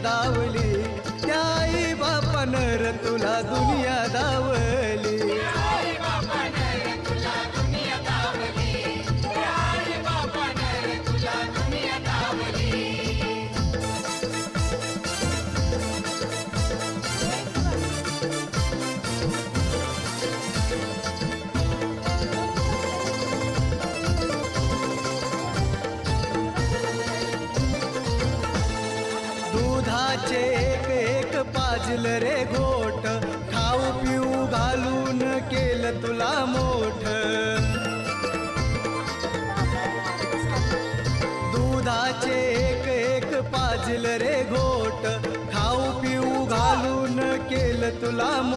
दावली, त्या आई बापानं र तुला दुनिया दावली. दुधाचे एक एक पाजल रे घोट, खाऊ पिऊ घालून केलं तुला मोठ. दुधाचे एक एक पाजल रे घोट, खाऊ पिऊ घालून केलं तुला मोठ.